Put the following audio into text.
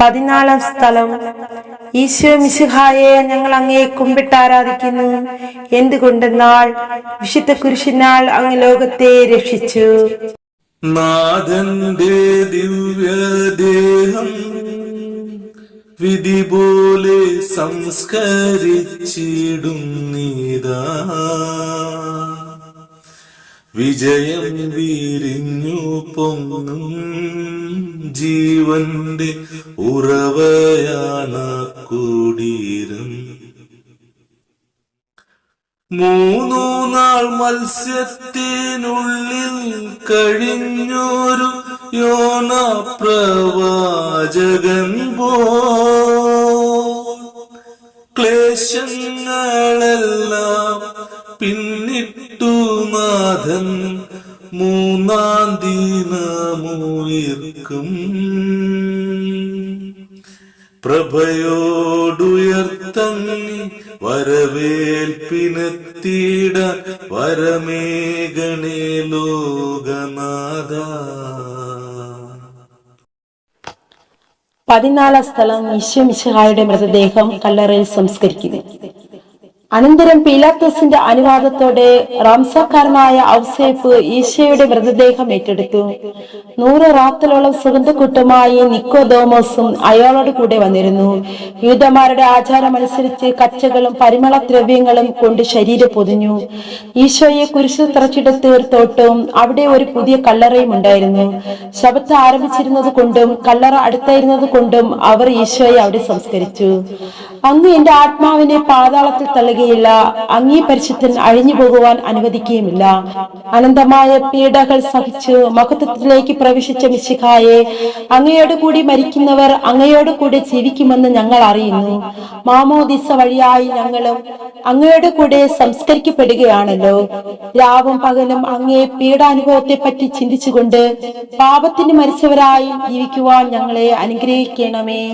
14 സ്ഥലം. ഈശോ മിശിഹായെ ഞങ്ങൾ അങ്ങയെ കുമ്പിട്ട് ആരാധിക്കുന്നു. എന്തുകൊണ്ടെന്നാൽ വിശുദ്ധ കുരിശിനാൽ അങ്ങ് ലോകത്തെ രക്ഷിച്ചു. നാഥന്റെ ദിവ്യദേഹം വിധി പോലെ സംസ്കരിച്ചിടുന്നീതാ. വിജയം വിരിഞ്ഞു പൊങ്ങും ജീവന്റെ ഉറവയാണ് കുടീരം. 3 നാൾ മത്സ്യത്തിനുള്ളിൽ കഴിഞ്ഞൊരു യോന പ്രവാചകൻ പോ ക്ലേശങ്ങളെല്ലാം പിന്നിട്ടു നാഥൻ 3-ാം ദിനമുയർക്കും. പ്രഭയോടുയർത്തങ്ങി വരവേൽപ്പിനെത്തിട വരമേഘണേ ലോകനാഥ. 14 സ്ഥലം. ഈശോ മിശിഹായുടെ മൃതദേഹം കല്ലറയിൽ സംസ്കരിക്കുന്നു. അനന്തരം പീലാത്തോസിന്റെ അനുവാദത്തോടെ റാംസാക്കാരനായ ഔസേപ്പ് ഈശോയുടെ മൃതദേഹം ഏറ്റെടുത്തു. 100 റാത്തലോളം സുഗന്ധക്കൂട്ടുമായി നിക്കോദോമോസും അയാളോട് കൂടെ വന്നിരുന്നു. യൂദന്മാരുടെ ആചാരമനുസരിച്ച് കച്ചകളും പരിമളദ്രവ്യങ്ങളും കൊണ്ട് ശരീരം പൊതിഞ്ഞു. ഈശോയെ കുരിശിൽ തറച്ചിടത്ത് ഒരു തോട്ടവും അവിടെ ഒരു പുതിയ കല്ലറയും ഉണ്ടായിരുന്നു. ശബത്ത് ആരംഭിച്ചിരുന്നത് കൊണ്ടും കല്ലറ അടുത്തായിരുന്നത് കൊണ്ടും അവർ ഈശോയെ അവിടെ സംസ്കരിച്ചു. അങ്ങ് എന്റെ ആത്മാവിനെ പാതാളത്തിൽ തള്ളുകയില്ല, അങ്ങീ പരിശുദ്ധൻ അഴിഞ്ഞു പോകുവാൻ അനുവദിക്കുകയുമില്ല. അനന്തമായ പീഡകൾ സഹിച്ചു മഹത്വത്തിലേക്ക് പ്രവേശിച്ച മിശിഹായെ, അങ്ങയോട് കൂടി മരിക്കുന്നവർ അങ്ങയോട് കൂടെ ജീവിക്കുമെന്ന് ഞങ്ങൾ അറിയുന്നു. മാമോദിസ വഴിയായി ഞങ്ങളും അങ്ങയോട് കൂടെ സംസ്കരിക്കപ്പെടുകയാണല്ലോ. രാവും പകലും അങ്ങേ പീഡാനുഭവത്തെ പറ്റി ചിന്തിച്ചുകൊണ്ട് പാപത്തിന് മരിച്ചവരായി ജീവിക്കുവാൻ ഞങ്ങളെ അനുഗ്രഹിക്കണമേ.